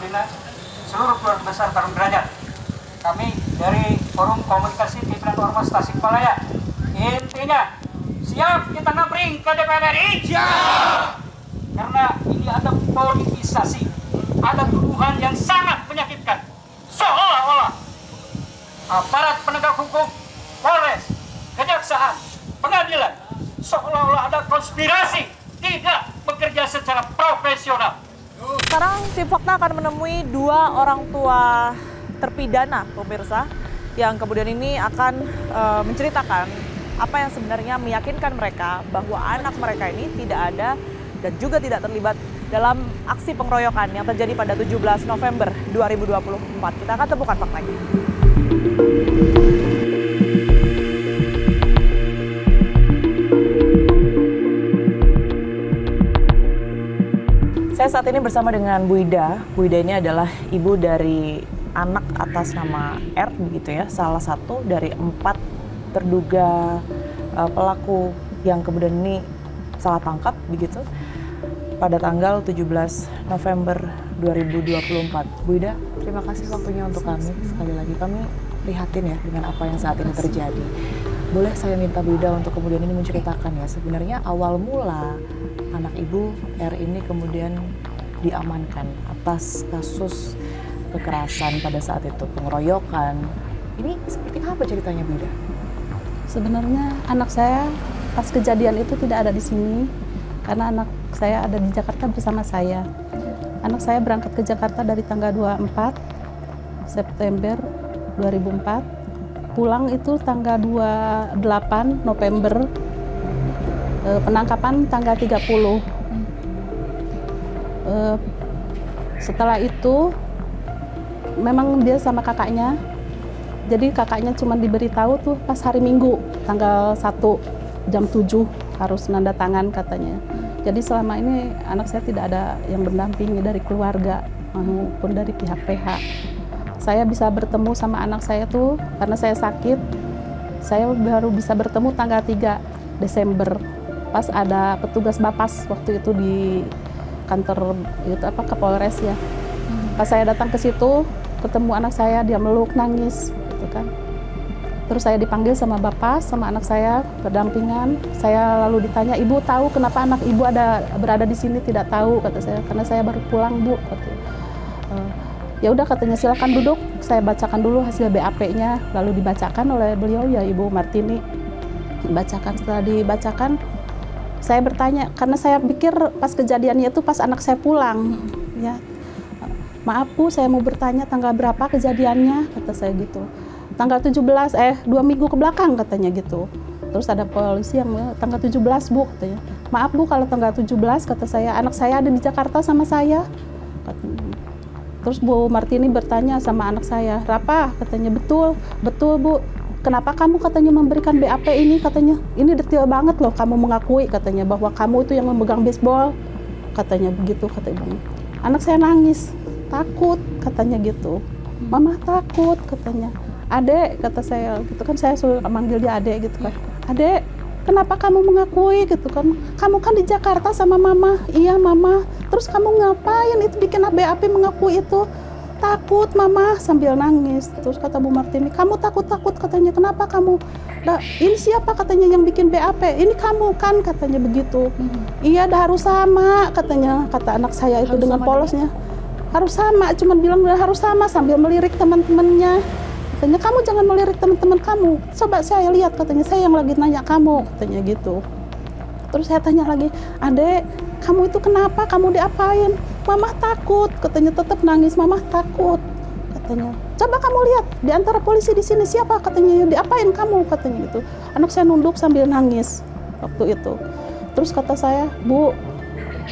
membina seluruh keluarga besar Tarung Derajat. Kami dari Forum Komunikasi Pimpinan Ormas Tasikmalaya, intinya siap kita ngabring ke DPR RI. Siap! Karena ini ada politisasi, ada tuduhan yang sangat menyakitkan. Seolah-olah aparat penegak hukum, Polres, Kejaksaan, Pengadilan, seolah-olah ada konspirasi, tidak bekerja secara profesional. Sekarang tim Fakta akan menemui dua orang tua terpidana, pemirsa, yang kemudian ini akan menceritakan apa yang sebenarnya meyakinkan mereka bahwa anak mereka ini tidak ada dan juga tidak terlibat dalam aksi pengeroyokan yang terjadi pada 17 November 2024. Kita akan temukan faktanya. Saya saat ini bersama dengan Bu Ida. Bu Ida ini adalah ibu dari anak atas nama R, begitu ya, salah satu dari 4 terduga pelaku yang kemudian ini salah tangkap begitu pada tanggal 17 November 2024. Bu Ida, terima kasih waktunya untuk kami. Sekali lagi kami prihatin ya dengan apa yang saat ini terjadi. Boleh saya minta Bu Ida untuk kemudian ini menceritakan ya sebenarnya awal mula anak ibu R ini kemudian diamankan atas kasus kekerasan pada saat itu, pengeroyokan. Ini seperti apa ceritanya Bu Ida? Sebenarnya anak saya pas kejadian itu tidak ada di sini karena anak saya ada di Jakarta bersama saya. Anak saya berangkat ke Jakarta dari tanggal 24 September 2004. Pulang itu tanggal 28 November. Penangkapan tanggal 30. Setelah itu memang dia sama kakaknya. Jadi kakaknya cuma diberitahu tuh pas hari Minggu tanggal 1 jam 7 harus nanda tangan katanya. Jadi selama ini anak saya tidak ada yang mendampingi dari keluarga maupun dari pihak PH. Saya bisa bertemu sama anak saya tuh karena saya sakit. Saya baru bisa bertemu tanggal 3 Desember. Pas ada petugas Bapas waktu itu di kantor itu apa Kapolres ya. Pas saya datang ke situ ketemu anak saya, dia meluk nangis gitu kan. Terus saya dipanggil sama Bapas sama anak saya berdampingan. Saya lalu ditanya, "Ibu tahu kenapa anak ibu berada di sini?" "Tidak tahu," kata saya, "karena saya baru pulang, Bu." Ya udah katanya, "Silakan duduk, saya bacakan dulu hasil BAP-nya." Lalu dibacakan oleh beliau ya Ibu Martini. Dibacakan, setelah dibacakan saya bertanya, karena saya pikir pas kejadiannya itu pas anak saya pulang, ya. "Maaf Bu, saya mau bertanya tanggal berapa kejadiannya?" kata saya gitu. "Tanggal 17, 2 minggu ke belakang," katanya gitu. Terus ada polisi yang tanggal 17 Bu, katanya. "Maaf Bu, kalau tanggal 17," kata saya, "anak saya ada di Jakarta sama saya." Terus Bu Martini bertanya sama anak saya, "Rapa?" katanya. "Betul, betul Bu. Kenapa kamu katanya memberikan BAP ini?" katanya. "Ini detail banget loh kamu mengakui," katanya, "bahwa kamu itu yang memegang baseball," katanya begitu, kata ibunya. Anak saya nangis, takut katanya gitu. "Mama takut," katanya. "Adek," kata saya gitu kan, saya suruh manggil dia adek gitu kan. "Adek, kenapa kamu mengakui gitu kan? Kamu kan di Jakarta sama Mama." "Iya Mama." "Terus kamu ngapain itu bikin BAP mengakui itu?" "Takut Mama," sambil nangis. Terus kata Bu Martini, "Kamu takut-takut," katanya. "Kenapa kamu? Nah, ini siapa?" katanya yang bikin BAP. "Ini kamu kan," katanya begitu. "Iya dah harus sama," katanya, kata anak saya itu harus dengan polosnya. "Harus sama," cuman bilang harus sama sambil melirik teman-temannya. Katanya, "Kamu jangan melirik teman-teman kamu. Coba saya lihat," katanya, "saya yang lagi nanya kamu," katanya gitu. Terus saya tanya lagi, "Adek, kamu itu kenapa? Kamu diapain?" "Mama takut," katanya, tetap nangis. "Mama takut," katanya. "Coba kamu lihat di antara polisi di sini siapa?" katanya, "Diapain kamu?" katanya gitu. Anak saya nunduk sambil nangis waktu itu. Terus kata saya, "Bu,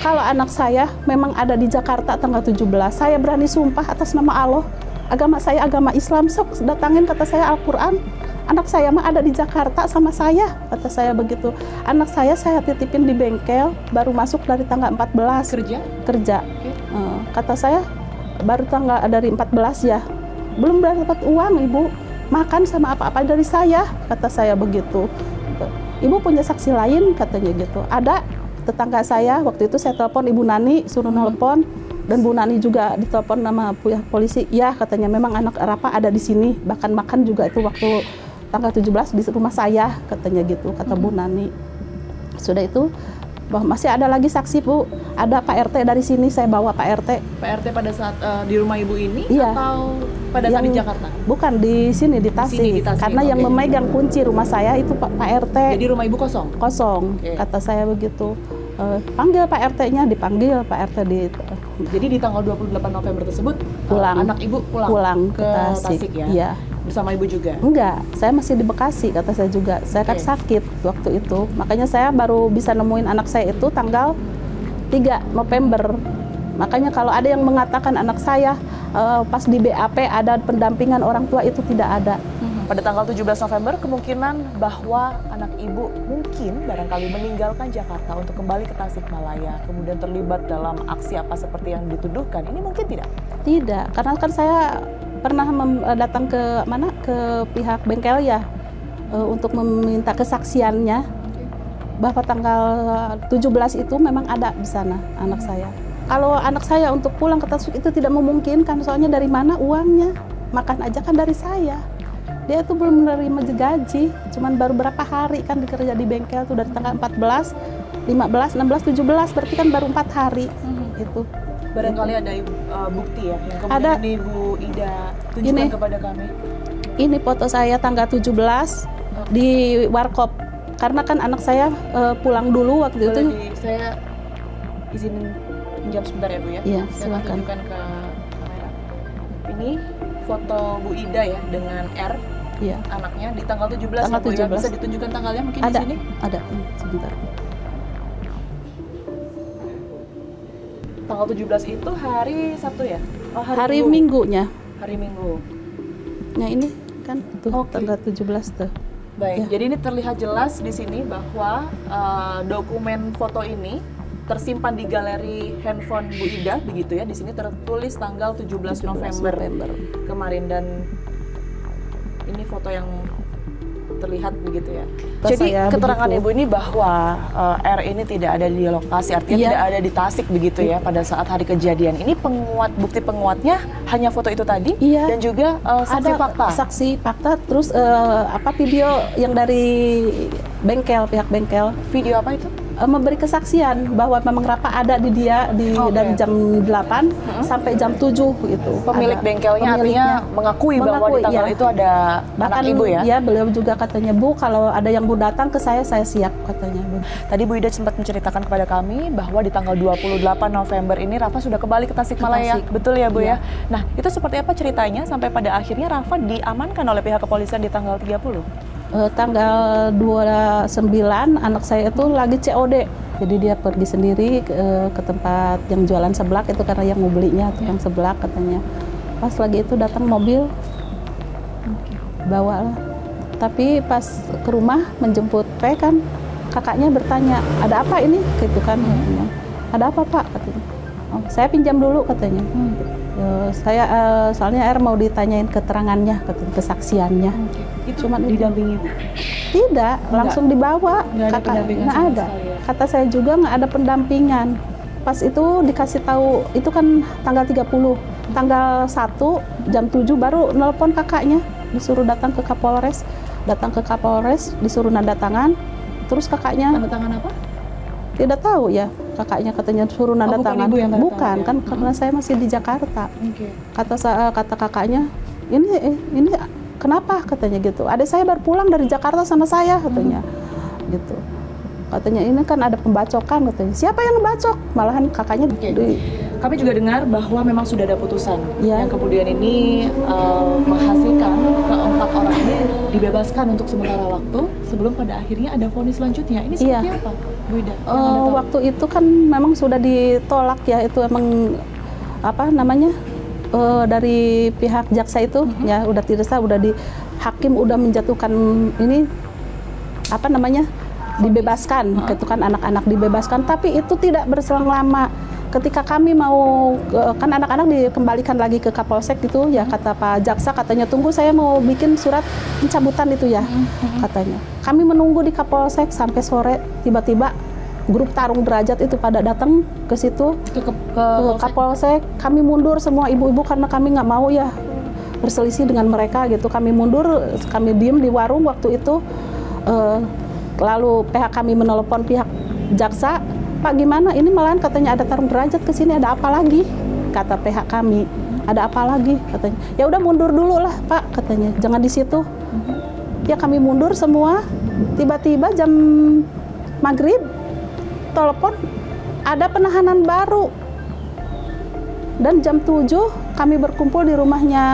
kalau anak saya memang ada di Jakarta tanggal 17, saya berani sumpah atas nama Allah, agama saya agama Islam, sok datangin," kata saya, "Al-Quran. Anak saya mah ada di Jakarta sama saya," kata saya begitu. "Anak saya titipin di bengkel, baru masuk dari tanggal 14. Kerja. Okay. Kata saya, baru tanggal dari 14 ya. Belum dapat uang Ibu, makan sama apa-apa dari saya," kata saya begitu. "Ibu punya saksi lain?" katanya gitu. "Ada tetangga saya," waktu itu saya telepon Ibu Nani, suruh nelpon. Dan Bu Nani juga ditelepon nama pihak polisi, ya katanya memang anak Rafa ada di sini, bahkan makan juga itu waktu tanggal 17 di rumah saya, katanya gitu, kata Bu Nani. Sudah itu, masih ada lagi saksi Bu, ada Pak RT dari sini, saya bawa Pak RT. Pak RT pada saat di rumah ibu ini Iya. atau pada saat di Jakarta? Bukan, di sini, di Tasik. Di Tasik, Karena yang memegang kunci rumah saya itu Pak RT. Jadi rumah ibu kosong? Kosong, kata saya begitu. Panggil Pak RT-nya, dipanggil Pak RT di. Jadi di tanggal 28 November tersebut Pulang. anak ibu pulang ke Tasik ya? Iya. Bersama ibu juga? Enggak, saya masih di Bekasi, kata saya juga. Saya kan sakit waktu itu. Makanya saya baru bisa nemuin anak saya itu tanggal 3 November. Makanya kalau ada yang mengatakan anak saya pas di BAP ada pendampingan orang tua, itu tidak ada. Pada tanggal 17 November, kemungkinan bahwa anak ibu mungkin barangkali meninggalkan Jakarta untuk kembali ke Tasikmalaya, kemudian terlibat dalam aksi apa seperti yang dituduhkan. Ini mungkin tidak? Tidak, karena kan saya pernah datang ke mana, ke pihak bengkel ya, untuk meminta kesaksiannya bahwa tanggal 17 itu memang ada di sana anak saya. Kalau anak saya untuk pulang ke Tasik itu tidak memungkinkan, soalnya dari mana uangnya? Makan aja kan dari saya. Dia tuh belum menerima gaji, cuman baru berapa hari kan dikerja di bengkel tuh, dari tanggal 14, 15, 16, 17, berarti kan baru 4 hari itu. Barangkali ada bukti ya yang kemudian Ada. ini Bu Ida tunjukkan kepada kami. Ini foto saya tanggal 17 di Warkop, karena kan anak saya pulang dulu waktu itu. Saya izin pinjam sebentar ya Bu ya. Iya, Saya akan silakan. tunjukkan ke kamera. Ini foto Bu Ida ya dengan R. Iya. Anaknya di tanggal 17 Tanggal ya, Bu, ya? 17. Bisa ditunjukkan tanggalnya mungkin Ada, di sini? ada. Sebentar. Tanggal 17 itu hari Sabtu ya? Oh, Hari Minggunya. Hari Minggu. Nah ini kan tuh Oke. tanggal 17 tuh. Baik, Ya. jadi ini terlihat jelas di sini bahwa dokumen foto ini tersimpan di galeri handphone Bu Ida, begitu ya. Di sini tertulis tanggal 17 November kemarin, dan ini foto yang terlihat begitu ya. Pas Jadi saya keterangan begitu. Ibu ini bahwa R ini tidak ada di lokasi, artinya Iya. tidak ada di Tasik begitu ya pada saat hari kejadian. Ini bukti penguatnya hanya foto itu tadi Iya. dan juga saksi Ada fakta. saksi fakta, terus video yang dari bengkel, pihak bengkel Video apa itu? memberi kesaksian bahwa memang Rafa ada di dia dari jam 8 sampai jam 7 gitu. Pemilik Ada. bengkelnya artinya mengakui bahwa di tanggal iya. itu ada Bahkan anak ibu ya? ya beliau juga katanya, Bu, kalau ada yang Bu datang ke saya siap, katanya Bu. Tadi Bu Ida sempat menceritakan kepada kami bahwa di tanggal 28 November ini Rafa sudah kembali ke Tasikmalaya. Tasik. Betul ya Bu Iya. ya? Nah, itu seperti apa ceritanya sampai pada akhirnya Rafa diamankan oleh pihak kepolisian di tanggal 30? Tanggal 29 anak saya itu lagi COD. Jadi dia pergi sendiri ke tempat yang jualan seblak itu, karena yang mau belinya tukang seblak katanya. Pas lagi itu datang mobil, bawa lah. Tapi pas ke rumah menjemput kan kakaknya bertanya, ada apa ini? Gitu kan. Katanya. Ada apa Pak? Katanya. Oh, saya pinjam dulu katanya. Saya soalnya R mau ditanyain keterangannya, katanya, kesaksiannya. Itu Cuman didampingi Ibu? Tidak, langsung dibawa. Nggak ada pendampingan Nggak sama ada. sekali ya? Kata saya juga nggak ada pendampingan. Pas itu dikasih tahu, itu kan tanggal 30. Tanggal 1 jam 7 baru nelpon kakaknya, disuruh datang ke Kapolres. Datang ke Kapolres, disuruh nanda tangan. Terus kakaknya Tanda tangan apa? tidak tahu ya, kakaknya katanya suruh nanda bukan tangan. Ibu yang tanda Bukan, tangan, ya? kan karena saya masih di Jakarta. Oke. Kata kakaknya, ini kenapa, katanya gitu. Adik saya baru pulang dari Jakarta sama saya, katanya gitu. Katanya ini kan ada pembacokan, katanya. Siapa yang ngebacok? Malahan kakaknya Kami juga dengar bahwa memang sudah ada putusan Ya. yang kemudian ini menghasilkan keempat orang ini dibebaskan untuk sementara waktu sebelum pada akhirnya ada vonis selanjutnya. Ini seperti apa, Bu Ida? Yang Anda tahu? waktu itu kan memang sudah ditolak ya, itu emang apa namanya, dari pihak jaksa itu ya udah tidak sah, udah di hakim udah menjatuhkan ini apa namanya, dibebaskan, gitu kan, anak-anak dibebaskan, tapi itu tidak berselang lama. Ketika kami mau kan anak-anak dikembalikan lagi ke Kapolsek gitu ya, kata Pak Jaksa, katanya tunggu saya mau bikin surat pencabutan itu ya, katanya. Kami menunggu di Kapolsek sampai sore, tiba-tiba grup tarung derajat itu pada datang ke situ, ke Kapolsek. Kami mundur semua ibu-ibu karena kami nggak mau ya berselisih dengan mereka gitu. Kami mundur, kami diem di warung waktu itu. Lalu pihak kami menelepon pihak jaksa, Pak gimana? Ini malahan katanya ada tarung derajat ke sini, ada apa lagi? Kata pihak kami, ada apa lagi? Katanya. Ya udah mundur dulu lah Pak, katanya. Jangan di situ. Ya kami mundur semua. Tiba-tiba jam maghrib telepon ada penahanan baru, dan jam 7 kami berkumpul di rumahnya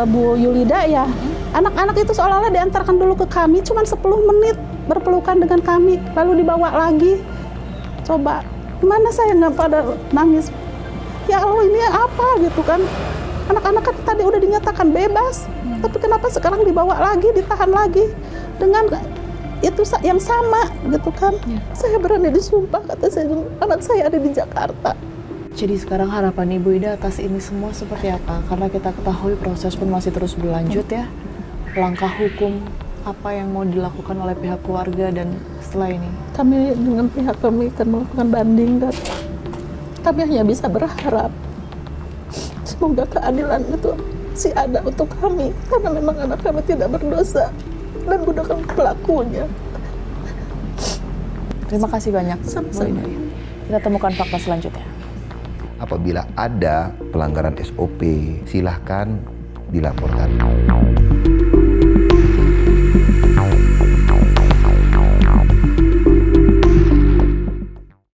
Bu Yulida ya. Anak-anak itu seolah-olah diantarkan dulu ke kami, cuma 10 menit berpelukan dengan kami, lalu dibawa lagi. Coba gimana saya nggak pada nangis, ya Allah ini apa gitu kan. Anak-anak kan tadi udah dinyatakan bebas, tapi kenapa sekarang dibawa lagi, ditahan lagi dengan itu yang sama gitu kan. Saya berani disumpah, kata saya, anak saya ada di Jakarta. Jadi sekarang harapan Ibu Ida atas ini semua seperti apa? Karena kita ketahui proses pun masih terus berlanjut ya. Langkah hukum apa yang mau dilakukan oleh pihak keluarga dan setelah ini? Kami dengan pihak kami akan melakukan banding, dan kami hanya bisa berharap semoga keadilan itu masih ada untuk kami, karena memang anak kami tidak berdosa dan bukan pelakunya. Terima kasih banyak. Sama-sama. Kita temukan fakta selanjutnya. Apabila ada pelanggaran SOP, silahkan dilaporkan.